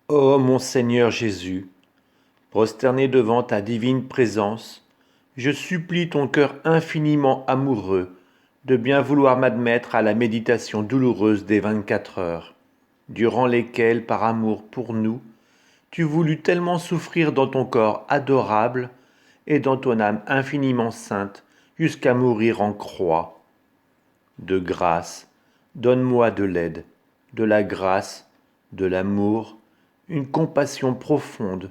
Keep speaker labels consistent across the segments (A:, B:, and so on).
A: Ô mon Seigneur Jésus, prosterné devant ta divine présence, je supplie ton cœur infiniment amoureux de bien vouloir m'admettre à la méditation douloureuse des 24 heures, durant lesquelles, par amour pour nous, tu voulus tellement souffrir dans ton corps adorable et dans ton âme infiniment sainte jusqu'à mourir en croix. De grâce, donne-moi de l'aide, de la grâce, de l'amour, une compassion profonde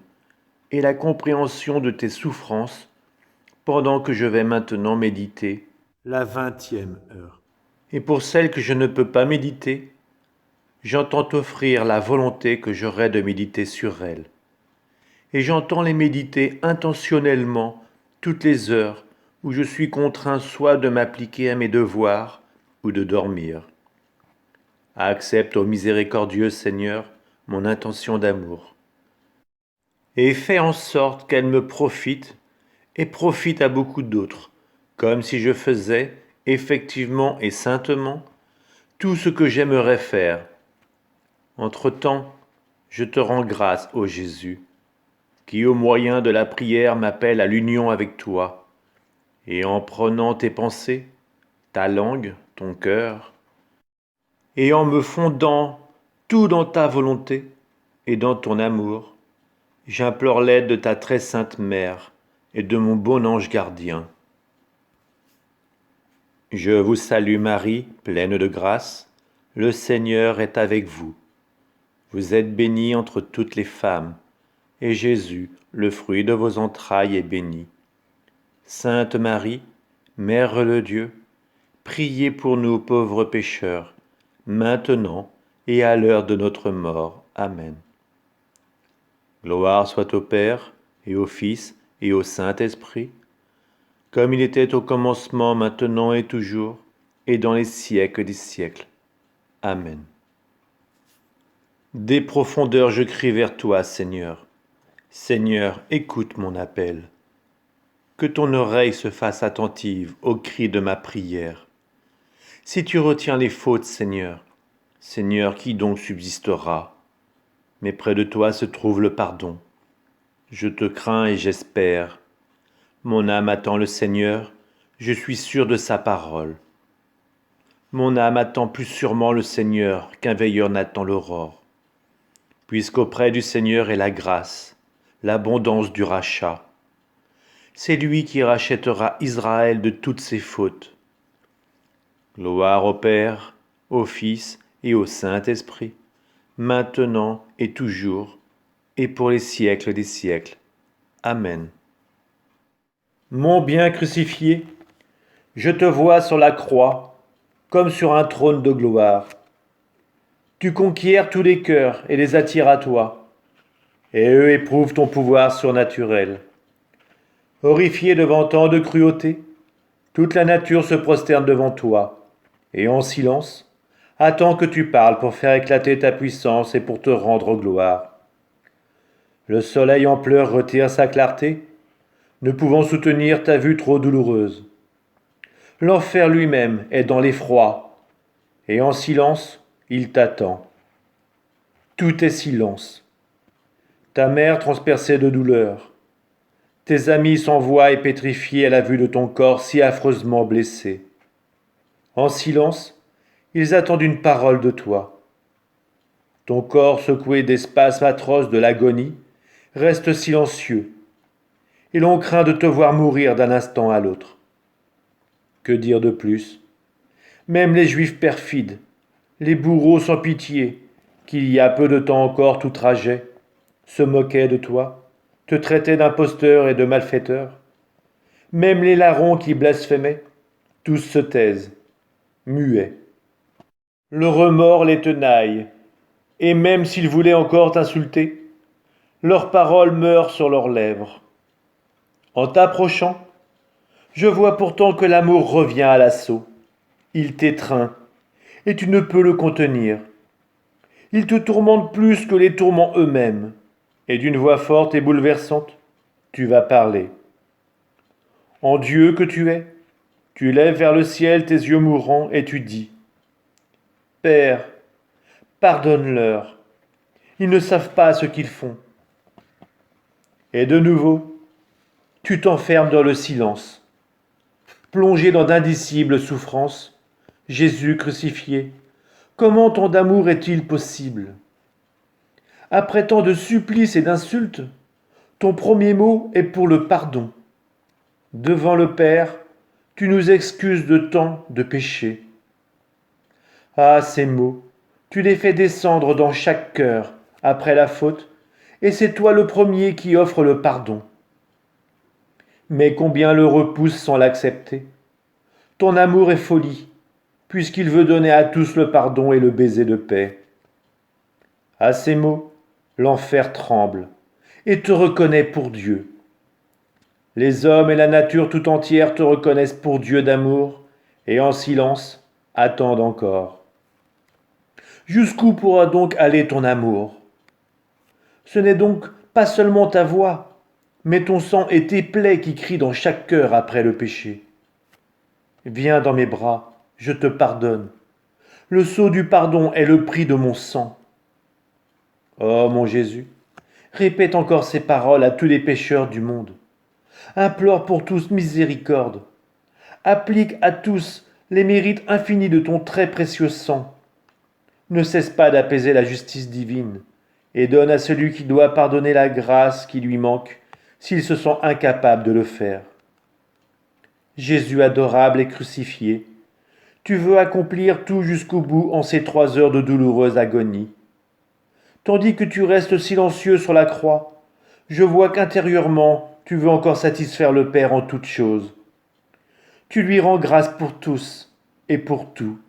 A: et la compréhension de tes souffrances pendant que je vais maintenant méditer la 20e heure. Et pour celles que je ne peux pas méditer, j'entends t'offrir la volonté que j'aurai de méditer sur elles. Et j'entends les méditer intentionnellement toutes les heures où je suis contraint soit de m'appliquer à mes devoirs ou de dormir. Accepte, ô miséricordieux Seigneur, mon intention d'amour, et fais en sorte qu'elle me profite et profite à beaucoup d'autres, comme si je faisais, effectivement et saintement, tout ce que j'aimerais faire. Entre-temps, je te rends grâce, ô Jésus, qui au moyen de la prière m'appelle à l'union avec toi, et en prenant tes pensées, ta langue, ton cœur, et en me fondant tout dans ta volonté et dans ton amour, j'implore l'aide de ta très sainte mère et de mon bon ange gardien. Je vous salue Marie, pleine de grâce, le Seigneur est avec vous. Vous êtes bénie entre toutes les femmes, et Jésus, le fruit de vos entrailles, est béni. Sainte Marie, Mère de Dieu, priez pour nous pauvres pécheurs, maintenant et à l'heure de notre mort. Amen. Gloire soit au Père, et au Fils, et au Saint-Esprit, comme il était au commencement, maintenant et toujours, et dans les siècles des siècles. Amen. Des profondeurs je crie vers toi, Seigneur. Seigneur, écoute mon appel. Que ton oreille se fasse attentive au cri de ma prière. Si tu retiens les fautes, Seigneur, Seigneur, qui donc subsistera? Mais près de toi se trouve le pardon. Je te crains et j'espère. Mon âme attend le Seigneur, je suis sûr de sa parole. Mon âme attend plus sûrement le Seigneur qu'un veilleur n'attend l'aurore. Puisqu'auprès du Seigneur est la grâce, l'abondance du rachat. C'est lui qui rachètera Israël de toutes ses fautes. Gloire au Père, au Fils et au Saint-Esprit, maintenant et toujours, et pour les siècles des siècles. Amen. Mon bien crucifié, je te vois sur la croix, comme sur un trône de gloire. Tu conquiers tous les cœurs et les attires à toi, et eux éprouvent ton pouvoir surnaturel. Horrifié devant tant de cruauté, toute la nature se prosterne devant toi, et en silence, attend que tu parles pour faire éclater ta puissance et pour te rendre gloire. Le soleil en pleurs retire sa clarté, ne pouvant soutenir ta vue trop douloureuse. L'enfer lui-même est dans l'effroi, et en silence, il t'attend. Tout est silence. Ta mère transpercée de douleur. Tes amis s'envoient et pétrifiés à la vue de ton corps si affreusement blessé. En silence, ils attendent une parole de toi. Ton corps secoué des spasmes atroces de l'agonie reste silencieux, et l'on craint de te voir mourir d'un instant à l'autre. Que dire de plus? Même les Juifs perfides, les bourreaux sans pitié, qui il y a peu de temps encore t'outrageaient, se moquaient de toi, te traitaient d'imposteur et de malfaiteur. Même les larrons qui blasphémaient, tous se taisent, muets. Le remords les tenaille, et même s'ils voulaient encore t'insulter, leurs paroles meurent sur leurs lèvres. En t'approchant, je vois pourtant que l'amour revient à l'assaut. Il t'étreint, et tu ne peux le contenir. Il te tourmente plus que les tourments eux-mêmes, et d'une voix forte et bouleversante, tu vas parler. En Dieu que tu lèves vers le ciel tes yeux mourants et tu dis, Père, pardonne-leur. Ils ne savent pas ce qu'ils font. Et de nouveau, tu t'enfermes dans le silence, plongé dans d'indicibles souffrances. Jésus crucifié, comment ton amour est-il possible? Après tant de supplices et d'insultes, ton premier mot est pour le pardon. Devant le Père, tu nous excuses de tant de péchés. Ah, ces mots, tu les fais descendre dans chaque cœur après la faute, et c'est toi le premier qui offre le pardon. Mais combien le repousse sans l'accepter? Ton amour est folie, puisqu'il veut donner à tous le pardon et le baiser de paix. À ces mots, l'enfer tremble et te reconnaît pour Dieu. Les hommes et la nature tout entière te reconnaissent pour Dieu d'amour et en silence attendent encore. Jusqu'où pourra donc aller ton amour? Ce n'est donc pas seulement ta voix, mais ton sang et tes plaies qui crient dans chaque cœur après le péché. Viens dans mes bras, je te pardonne. Le sceau du pardon est le prix de mon sang. Oh mon Jésus, répète encore ces paroles à tous les pécheurs du monde. Implore pour tous miséricorde. Applique à tous les mérites infinis de ton très précieux sang. Ne cesse pas d'apaiser la justice divine et donne à celui qui doit pardonner la grâce qui lui manque s'il se sent incapable de le faire. Jésus adorable et crucifié, tu veux accomplir tout jusqu'au bout en ces 3 heures de douloureuse agonie. Tandis que tu restes silencieux sur la croix, je vois qu'intérieurement tu veux encore satisfaire le Père en toutes choses. Tu lui rends grâce pour tous et pour tout.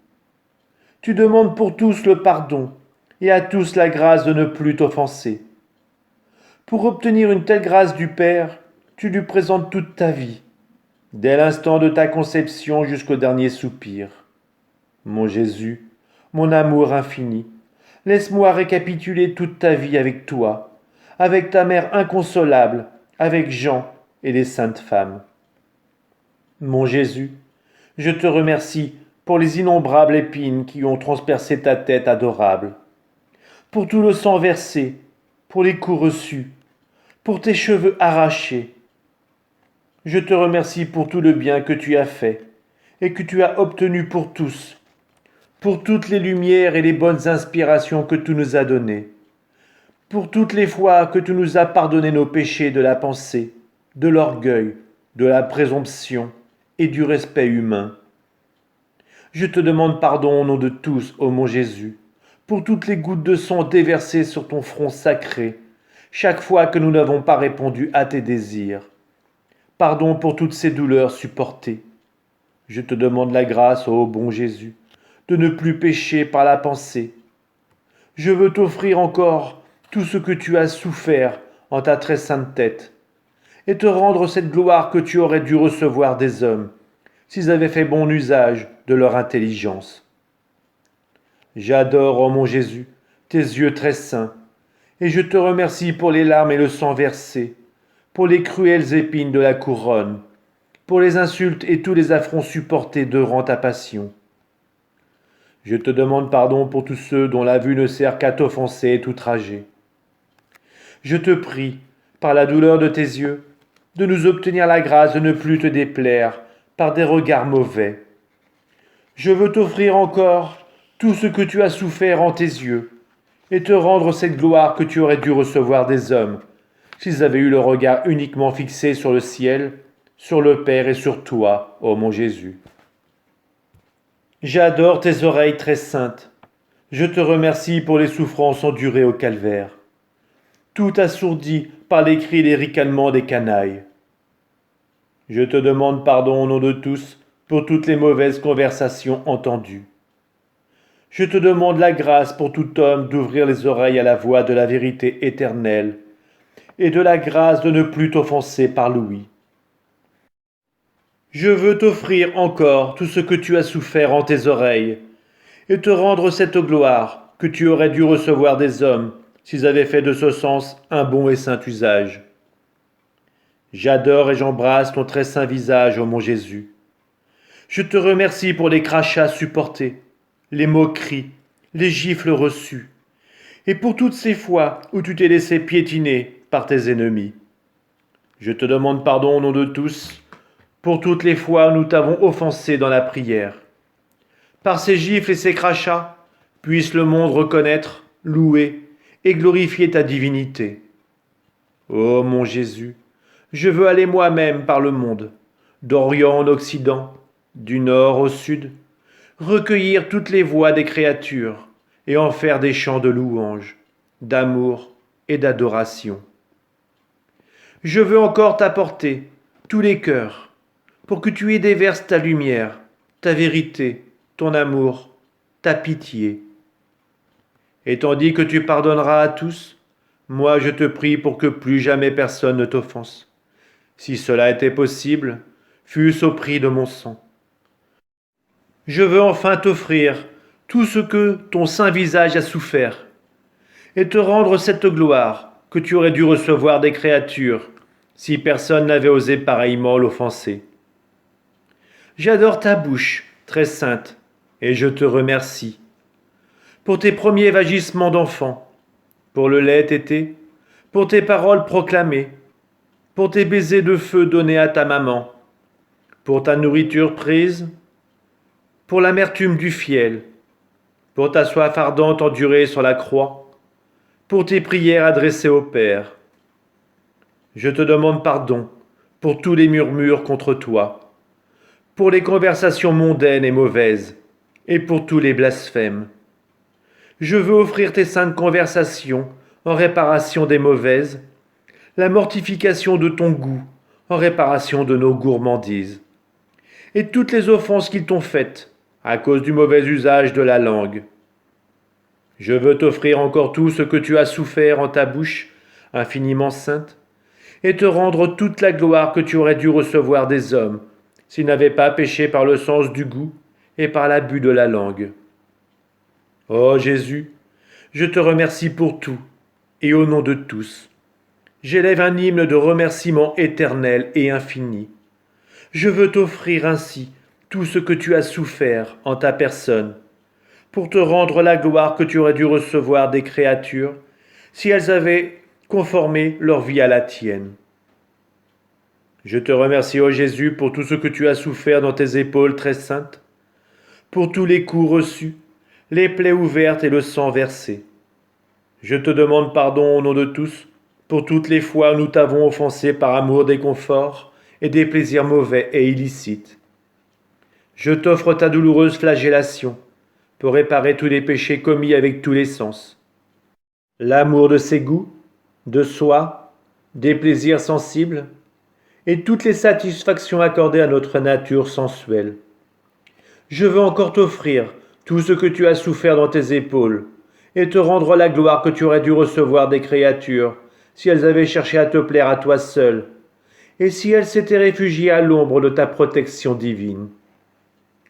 A: Tu demandes pour tous le pardon et à tous la grâce de ne plus t'offenser. Pour obtenir une telle grâce du Père, tu lui présentes toute ta vie, dès l'instant de ta conception jusqu'au dernier soupir. Mon Jésus, mon amour infini, laisse-moi récapituler toute ta vie avec toi, avec ta mère inconsolable, avec Jean et les saintes femmes. Mon Jésus, je te remercie pour les innombrables épines qui ont transpercé ta tête adorable, pour tout le sang versé, pour les coups reçus, pour tes cheveux arrachés. Je te remercie pour tout le bien que tu as fait et que tu as obtenu pour tous, pour toutes les lumières et les bonnes inspirations que tu nous as données, pour toutes les fois que tu nous as pardonné nos péchés de la pensée, de l'orgueil, de la présomption et du respect humain. Je te demande pardon au nom de tous, ô mon Jésus, pour toutes les gouttes de sang déversées sur ton front sacré, chaque fois que nous n'avons pas répondu à tes désirs. Pardon pour toutes ces douleurs supportées. Je te demande la grâce, ô bon Jésus, de ne plus pécher par la pensée. Je veux t'offrir encore tout ce que tu as souffert en ta très sainte tête, et te rendre cette gloire que tu aurais dû recevoir des hommes, s'ils avaient fait bon usage de leur intelligence. J'adore, ô mon Jésus, tes yeux très saints, et je te remercie pour les larmes et le sang versé, pour les cruelles épines de la couronne, pour les insultes et tous les affronts supportés durant ta passion. Je te demande pardon pour tous ceux dont la vue ne sert qu'à t'offenser et t'outrager. Je te prie, par la douleur de tes yeux, de nous obtenir la grâce de ne plus te déplaire par des regards mauvais. Je veux t'offrir encore tout ce que tu as souffert en tes yeux, et te rendre cette gloire que tu aurais dû recevoir des hommes, s'ils avaient eu le regard uniquement fixé sur le ciel, sur le Père et sur toi, ô mon Jésus. J'adore tes oreilles très saintes. Je te remercie pour les souffrances endurées au calvaire, tout assourdi par les cris et les ricanements des canailles. Je te demande pardon au nom de tous pour toutes les mauvaises conversations entendues. Je te demande la grâce pour tout homme d'ouvrir les oreilles à la voix de la vérité éternelle, et de la grâce de ne plus t'offenser par l'ouïe. Je veux t'offrir encore tout ce que tu as souffert en tes oreilles, et te rendre cette gloire que tu aurais dû recevoir des hommes s'ils avaient fait de ce sens un bon et saint usage. J'adore et j'embrasse ton très saint visage, ô mon Jésus. Je te remercie pour les crachats supportés, les moqueries, les gifles reçues, et pour toutes ces fois où tu t'es laissé piétiner par tes ennemis. Je te demande pardon au nom de tous, pour toutes les fois où nous t'avons offensé dans la prière. Par ces gifles et ces crachats, puisse le monde reconnaître, louer et glorifier ta divinité. Ô mon Jésus, je veux aller moi-même par le monde, d'Orient en Occident, du Nord au Sud, recueillir toutes les voix des créatures et en faire des chants de louange, d'amour et d'adoration. Je veux encore t'apporter tous les cœurs, pour que tu y déverses ta lumière, ta vérité, ton amour, ta pitié. Et tandis que tu pardonneras à tous, moi je te prie pour que plus jamais personne ne t'offense. Si cela était possible, fût-ce au prix de mon sang. Je veux enfin t'offrir tout ce que ton saint visage a souffert, et te rendre cette gloire que tu aurais dû recevoir des créatures, si personne n'avait osé pareillement l'offenser. J'adore ta bouche, très sainte, et je te remercie. Pour tes premiers vagissements d'enfant, pour le lait tété, pour tes paroles proclamées, pour tes baisers de feu donnés à ta maman, pour ta nourriture prise, pour l'amertume du fiel, pour ta soif ardente endurée sur la croix, pour tes prières adressées au Père. Je te demande pardon pour tous les murmures contre toi, pour les conversations mondaines et mauvaises, et pour tous les blasphèmes. Je veux offrir tes saintes conversations en réparation des mauvaises, la mortification de ton goût en réparation de nos gourmandises, et toutes les offenses qu'ils t'ont faites à cause du mauvais usage de la langue. Je veux t'offrir encore tout ce que tu as souffert en ta bouche, infiniment sainte, et te rendre toute la gloire que tu aurais dû recevoir des hommes, s'ils n'avaient pas péché par le sens du goût et par l'abus de la langue. Ô Jésus, je te remercie pour tout, et au nom de tous. J'élève un hymne de remerciement éternel et infini. Je veux t'offrir ainsi tout ce que tu as souffert en ta personne, pour te rendre la gloire que tu aurais dû recevoir des créatures, si elles avaient conformé leur vie à la tienne. Je te remercie, ô Jésus, pour tout ce que tu as souffert dans tes épaules très saintes, pour tous les coups reçus, les plaies ouvertes et le sang versé. Je te demande pardon au nom de tous, pour toutes les fois où nous t'avons offensé par amour des conforts et des plaisirs mauvais et illicites. Je t'offre ta douloureuse flagellation, pour réparer tous les péchés commis avec tous les sens. L'amour de ses goûts, de soi, des plaisirs sensibles, et toutes les satisfactions accordées à notre nature sensuelle. Je veux encore t'offrir tout ce que tu as souffert dans tes épaules, et te rendre la gloire que tu aurais dû recevoir des créatures, si elles avaient cherché à te plaire à toi seul, et si elles s'étaient réfugiées à l'ombre de ta protection divine.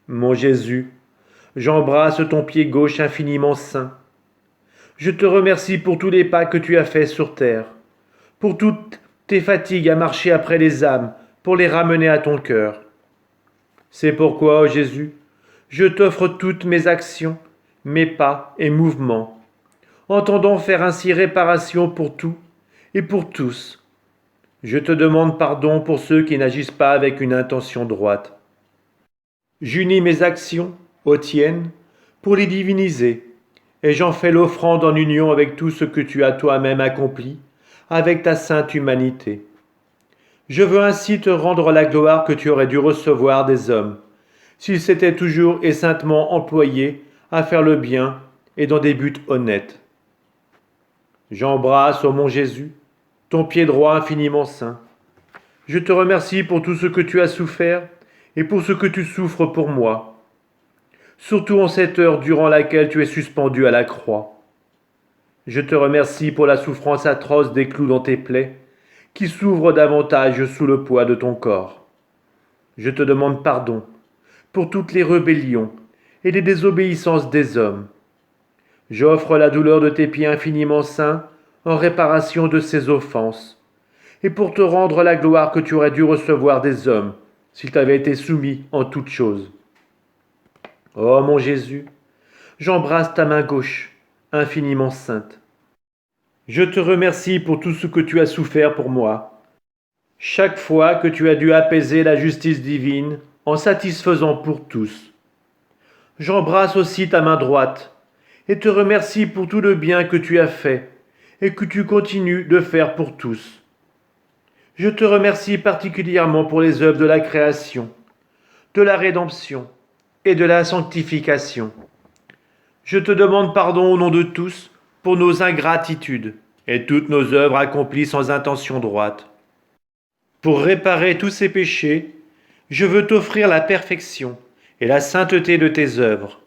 A: Mon Jésus, j'embrasse ton pied gauche infiniment saint. Je te remercie pour tous les pas que tu as faits sur terre, pour toutes tes fatigues à marcher après les âmes, pour les ramener à ton cœur. C'est pourquoi, ô Jésus, je t'offre toutes mes actions, mes pas et mouvements, entendant faire ainsi réparation pour tout et pour tous. Je te demande pardon pour ceux qui n'agissent pas avec une intention droite. J'unis mes actions aux tiennes pour les diviniser, et j'en fais l'offrande en union avec tout ce que tu as toi-même accompli, avec ta sainte humanité. Je veux ainsi te rendre la gloire que tu aurais dû recevoir des hommes, s'ils s'étaient toujours et saintement employés à faire le bien et dans des buts honnêtes. J'embrasse, ô mon Jésus, ton pied droit infiniment saint. Je te remercie pour tout ce que tu as souffert et pour ce que tu souffres pour moi, surtout en cette heure durant laquelle tu es suspendu à la croix. Je te remercie pour la souffrance atroce des clous dans tes plaies, qui s'ouvrent davantage sous le poids de ton corps. Je te demande pardon pour toutes les rébellions et les désobéissances des hommes. J'offre la douleur de tes pieds infiniment saints en réparation de ces offenses, et pour te rendre la gloire que tu aurais dû recevoir des hommes, s'ils t'avaient été soumis en toutes choses. Ô mon Jésus, j'embrasse ta main gauche, infiniment sainte. Je te remercie pour tout ce que tu as souffert pour moi. Chaque fois que tu as dû apaiser la justice divine en satisfaisant pour tous. J'embrasse aussi ta main droite et te remercie pour tout le bien que tu as fait et que tu continues de faire pour tous. Je te remercie particulièrement pour les œuvres de la création, de la rédemption et de la sanctification. Je te demande pardon au nom de tous pour nos ingratitudes et toutes nos œuvres accomplies sans intention droite. Pour réparer tous ces péchés, je veux t'offrir la perfection et la sainteté de tes œuvres.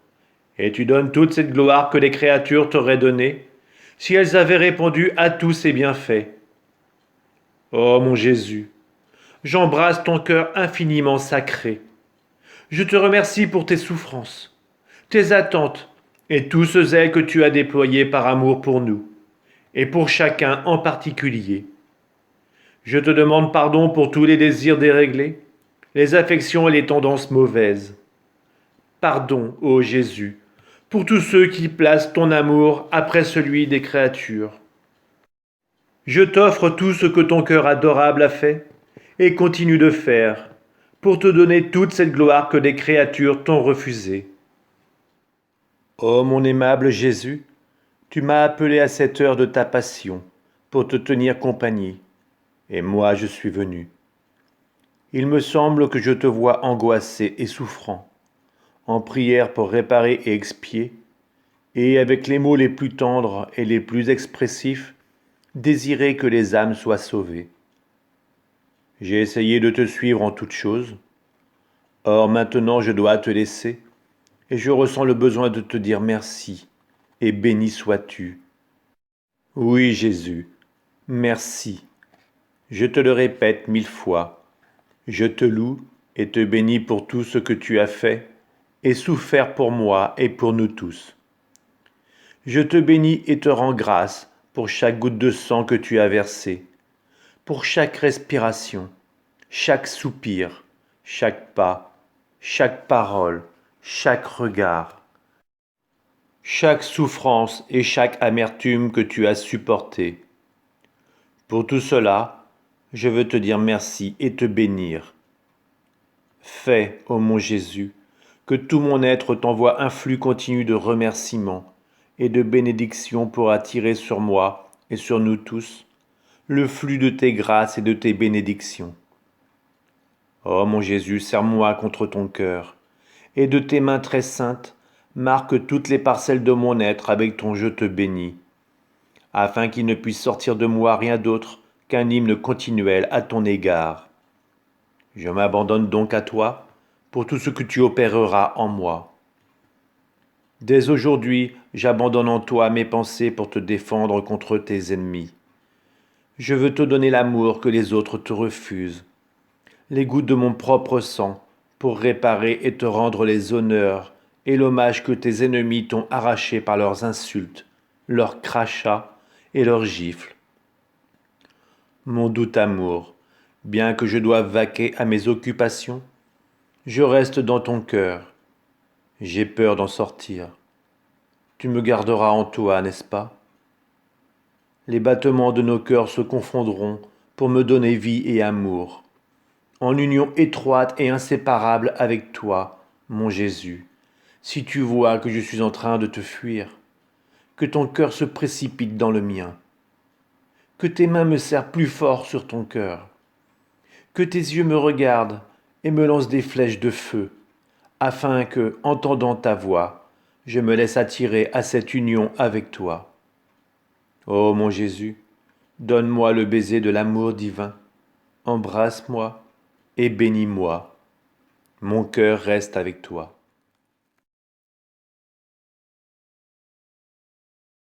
A: Et tu donnes toute cette gloire que les créatures t'auraient donnée si elles avaient répondu à tous ces bienfaits. Ô mon Jésus, j'embrasse ton cœur infiniment sacré. Je te remercie pour tes souffrances, tes attentes et tout ce zèle que tu as déployé par amour pour nous, et pour chacun en particulier. Je te demande pardon pour tous les désirs déréglés, les affections et les tendances mauvaises. Pardon, ô Jésus, pour tous ceux qui placent ton amour après celui des créatures. Je t'offre tout ce que ton cœur adorable a fait et continue de faire, pour te donner toute cette gloire que des créatures t'ont refusée. Ô mon aimable Jésus, tu m'as appelé à cette heure de ta passion pour te tenir compagnie, et moi je suis venu. Il me semble que je te vois angoissé et souffrant, en prière pour réparer et expier, et avec les mots les plus tendres et les plus expressifs, désirer que les âmes soient sauvées. J'ai essayé de te suivre en toutes choses, or maintenant je dois te laisser, et je ressens le besoin de te dire merci, et béni sois-tu. Oui, Jésus, merci. Je te le répète 1000 fois. Je te loue et te bénis pour tout ce que tu as fait et souffert pour moi et pour nous tous. Je te bénis et te rends grâce pour chaque goutte de sang que tu as versée, pour chaque respiration, chaque soupir, chaque pas, chaque parole, chaque regard, chaque souffrance et chaque amertume que tu as supportée. Pour tout cela, je veux te dire merci et te bénir. Fais, ô mon Jésus, que tout mon être t'envoie un flux continu de remerciements et de bénédictions pour attirer sur moi et sur nous tous le flux de tes grâces et de tes bénédictions. Ô mon Jésus, serre-moi contre ton cœur, et de tes mains très saintes, marque toutes les parcelles de mon être avec ton je te bénis, afin qu'il ne puisse sortir de moi rien d'autre qu'un hymne continuel à ton égard. Je m'abandonne donc à toi pour tout ce que tu opéreras en moi. Dès aujourd'hui, j'abandonne en toi mes pensées pour te défendre contre tes ennemis. Je veux te donner l'amour que les autres te refusent, les gouttes de mon propre sang pour réparer et te rendre les honneurs et l'hommage que tes ennemis t'ont arraché par leurs insultes, leurs crachats et leurs gifles. Mon doux amour, bien que je doive vaquer à mes occupations, je reste dans ton cœur. J'ai peur d'en sortir. Tu me garderas en toi, n'est-ce pas? Les battements de nos cœurs se confondront pour me donner vie et amour, en union étroite et inséparable avec toi, mon Jésus. Si tu vois que je suis en train de te fuir, que ton cœur se précipite dans le mien, que tes mains me serrent plus fort sur ton cœur, que tes yeux me regardent et me lancent des flèches de feu, afin que, entendant ta voix, je me laisse attirer à cette union avec toi. Ô mon Jésus, donne-moi le baiser de l'amour divin, embrasse-moi et bénis-moi. Mon cœur reste avec toi.